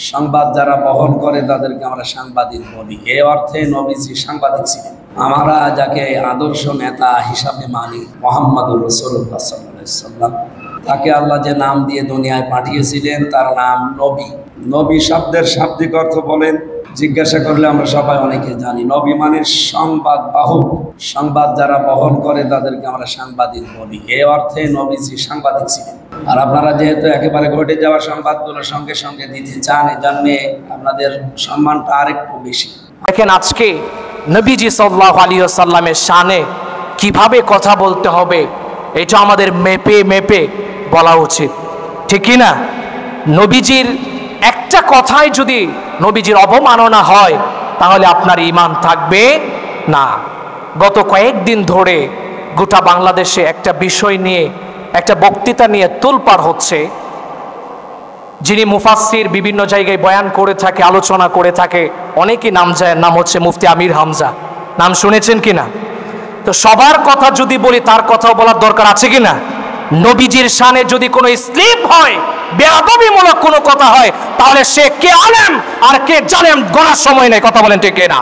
সংবাদ যারা বহন করে তাদেরকে আমরা সাংবাদিক বলি। এই অর্থে নবীজি সাংবাদিক ছিলেন। আমরা যাকে আদর্শ নেতা হিসাবে মানি, মুহাম্মদুর রাসূলুল্লাহ সাল্লাল্লাহু আলাইহি ওয়াসাল্লাম, তাকে আল্লাহ যে নাম দিয়ে দুনিয়ায় পাঠিয়েছিলেন তার নাম নবী। নবী শব্দের শাব্দিক অর্থ বলেন, জিজ্ঞাসা করলে আমরা সবাই অনেকে জানি। নবী মানে সংবাদ বাহক, সংবাদ যারা বহন করে তাদেরকে আমরা সাংবাদিক বলি। এই অর্থে নবীজি সাংবাদিক ছিলেন। আর আপনারা যেহেতু একেবারে ঘটে যাওয়া সংবাদগুলো সঙ্গে সঙ্গে দিতে চান, এজন্যে আপনাদের সম্মানটা আরেকটু বেশি। দেখেন আজকে নবীজি সাল্লাল্লাহু আলাইহি ওয়াসাল্লামের শানে কিভাবে কথা বলতে হবে এটা আমাদের মেপে মেপে বলা উচিত, ঠিক কি না? নবীজির একটা কথাই যদি নবীজির অবমাননা হয় তাহলে আপনার ঈমান থাকবে না। গত কয়েকদিন ধরে গোটা বাংলাদেশে একটা বিষয় নিয়ে, একটা বক্তৃতা নিয়ে তোলপাড় হচ্ছে। যিনি মুফাসসির বিভিন্ন জায়গায় বয়ান করে থাকে, আলোচনা করে থাকে, অনেকেই নাম হচ্ছে মুফতি আমির হামজা। নাম শুনেছেন কিনা? তো সবার কথা যদি বলি তার কথাও বলার দরকার আছে কিনা? নবীজির শানে যদি কোনো স্লিপ হয়, বেয়াদবিমূলক কোনো কথা হয়, তাহলে সে কে আলেম আর কে জালেম গণার সময় নেই। কথা বলেন ঠিক কিনা?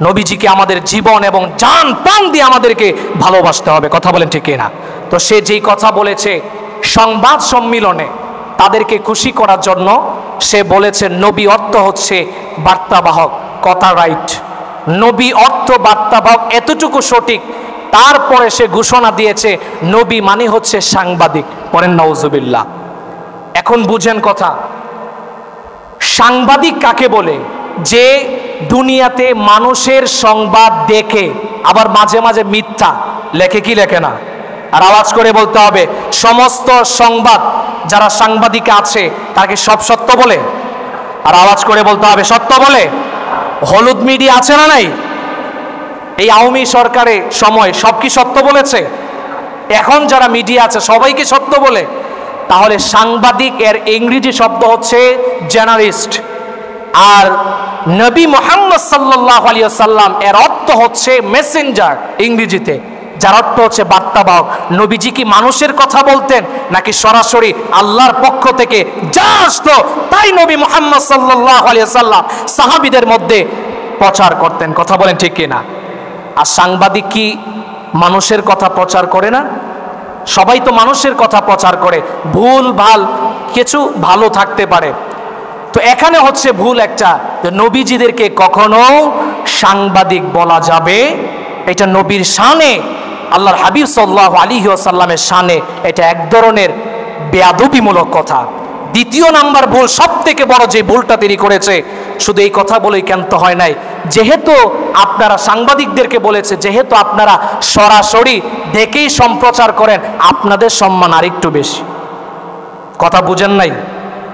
নবীজিকে আমাদের জীবন এবং জান প্রাণ দিয়ে আমাদেরকে ভালোবাসতে হবে। কথা বলেন ঠিক কিনা? তো সে যেই কথা বলেছে সংবাদ সম্মেলনে তাদেরকে খুশি করার জন্য, সে বলেছে নবী অর্থ হচ্ছে বার্তাবাহক। কথা রাইট, নবী অর্থ বার্তাবাহক, এতটুকু সঠিক। তারপরে সে ঘোষণা দিয়েছে নবী মানে হচ্ছে সাংবাদিক। পড়েন নাউজুবিল্লাহ। এখন বুঝেন কথা, সাংবাদিক কাকে বলে? যে দুনিয়াতে মানুষের সংবাদ দেখে আবার মাঝে মাঝে মিথ্যা লেখে, কি লেখে না? আর আওয়াজ করে বলতে হবে, সমস্ত সংবাদ যারা সাংবাদিক আছে তাকে সব সত্য বলে? আর আওয়াজ করে বলতে হবে, সত্য বলে? হলুদ মিডিয়া আছে না নাই? এই আওয়ামী সরকারের সময় সব কি সত্য বলেছে? এখন যারা মিডিয়া আছে সবাই কি সত্য বলে? তাহলে সাংবাদিক এর ইংরেজি শব্দ হচ্ছে জার্নালিস্ট, আর নবী মুহাম্মদ সাল্লাল্লাহু আলাইহি ওয়াসাল্লাম এর অর্থ হচ্ছে মেসেঞ্জার ইংরেজিতে, যার অর্থ হচ্ছে বার্তাবাহক। নবীজি কি মানুষের কথা বলতেন নাকি সরাসরি আল্লাহর পক্ষ থেকে যা আসতো তাই নবী মুহাম্মদ সাল্লাল্লাহু আলাইহি ওয়াসাল্লাম সাহাবীদের মধ্যে প্রচার করতেন? কথা বলেন ঠিক কিনা? আর সাংবাদিক কি মানুষের কথা প্রচার করে না? সবাই তো মানুষের কথা প্রচার করে, ভুল ভাল কিছু ভালো থাকতে পারে। তো এখানে হচ্ছে ভুল একটা, যে নবীজিদেরকে কখনো সাংবাদিক বলা যাবে, এটা নবীর শানে, আল্লাহর হাবিব সাল্লাল্লাহু আলাইহি ওয়াসাল্লামের শানে এটা এক ধরনের বেয়াদবিমূলক কথা। দ্বিতীয় নাম্বার ভুল, সব থেকে বড় যে ভুলটা তিনি করেছে, শুধু এই কথা বলেই ক্ষান্ত হয় নাই, যেহেতু আপনারা সাংবাদিকদেরকে বলেছে, যেহেতু আপনারা সরাসরি দেখেই সম্প্রচার করেন, আপনাদের সম্মান আরেকটু বেশি। কথা বুঝেন নাই?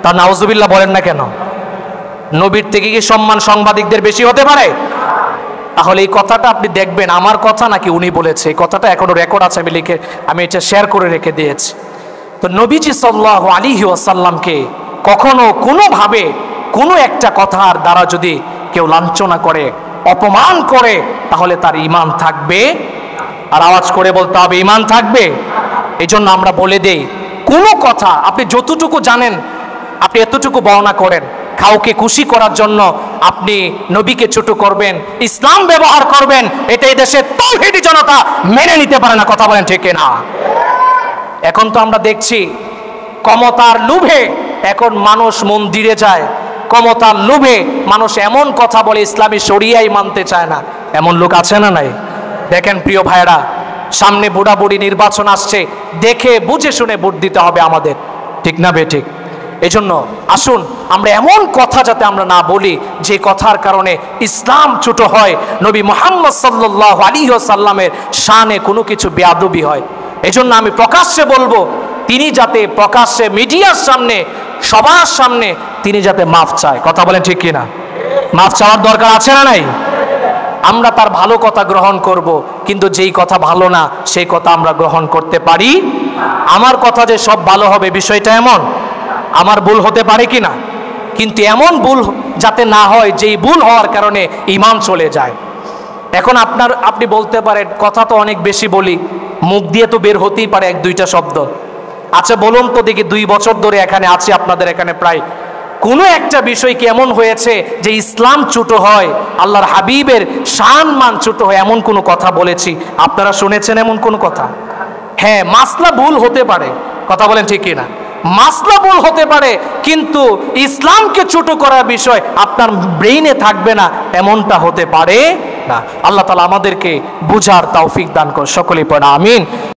তা নাউজুবিল্লাহ বলেন না কেন? নবীর থেকে কি সম্মান সাংবাদিকদের বেশি হতে পারে? তাহলে এই কথাটা আপনি দেখবেন আমার কথা নাকি উনি বলেছে, এই কথাটা এখনো রেকর্ড আছে, আমি এটা শেয়ার করে রেখে দিয়েছি। তো নবীজি সাল্লাল্লাহু আলাইহি ওয়াসাল্লামকে কখনো কোনোভাবে কোনো একটা কথার দ্বারা যদি কেউ লাঞ্ছনা করে, অপমান করে, তাহলে তার ঈমান থাকবে। আর আওয়াজ করে বলতে হবে, ঈমান থাকবে। এই জন্য আমরা বলে দেই, কোনো কথা আপনি যতটুকু জানেন আপনি এতটুকু বর্ণনা করেন। কাউকে খুশি করার জন্য আপনি নবীকে ছোট করবেন, ইসলাম ব্যবহার করবেন, এটা এই দেশের তাওহীদি জনতা মেনে নিতে পারে না। কথা বলেন ঠিক না? এখন তো আমরা দেখছি ক্ষমতার লোভে এখন মানুষ মন্দিরে যায়, ক্ষমতার লোভে মানুষ এমন কথা বলে ইসলামী শরিয়াই মানতে চায় না। এমন লোক আছে না নাই? দেখেন প্রিয় ভাইরা, সামনে বুড়াবুড়ি নির্বাচন আসছে, দেখে বুঝে শুনে ভোট দিতে হবে আমাদের, ঠিক না বেঠিক? এই জন্য আসুন আমরা এমন কথা যাতে আমরা না বলি যে কথার কারণে ইসলাম ছোট হয়, নবী মুহাম্মদ সাল্লাল্লাহু আলাইহি ওয়াসাল্লামের শানে কোনো কিছু বেয়াদবি হয়। এই জন্য আমি প্রকাশ্যে বলবো, তিনি যাতে প্রকাশ্যে মিডিয়ার সামনে, সবার সামনে তিনি যাতে মাফ চায়। কথা বলেন ঠিক কিনা? মাফ চাওয়ার দরকার আছে না নাই? আমরা তার ভালো কথা গ্রহণ করব, কিন্তু যেই কথা ভালো না সেই কথা আমরা গ্রহণ করতে পারি। আমার কথা যে সব ভালো হবে বিষয়টা এমন, আমার ভুল হতে পারে কিনা, কিন্তু এমন ভুল যাতে না হয় যেই ভুল হওয়ার কারণে ঈমান চলে যায়। এখন আপনি বলতে পারেন, কথা তো অনেক বেশি বলি, মুখ দিয়ে তো বের হতেই পারে এক দুইটা শব্দ। আচ্ছা বলুন তো দেখি, 2 বছর ধরে এখানে আছি আপনাদের এখানে প্রায়, কোনো একটা বিষয় কি এমন হয়েছে যে ইসলাম ছোট হয়, আল্লাহর হাবিবের শান মান ছোট হয়, এমন কোনো কথা বলেছি? আপনারা শুনেছেন এমন কোনো কথা? হ্যাঁ, মাসলা ভুল হতে পারে, কথা বলেন ঠিক কিনা? মাসলা ভুল হতে পারে, কিন্তু ইসলামকে ছোট করার বিষয় আপনার ব্রেইনে থাকবে না, এমনটা হতে পারে না। আল্লাহ তাআলা আমাদেরকে বুঝার তৌফিক দান করুন। সকলেই পড়া আমিন।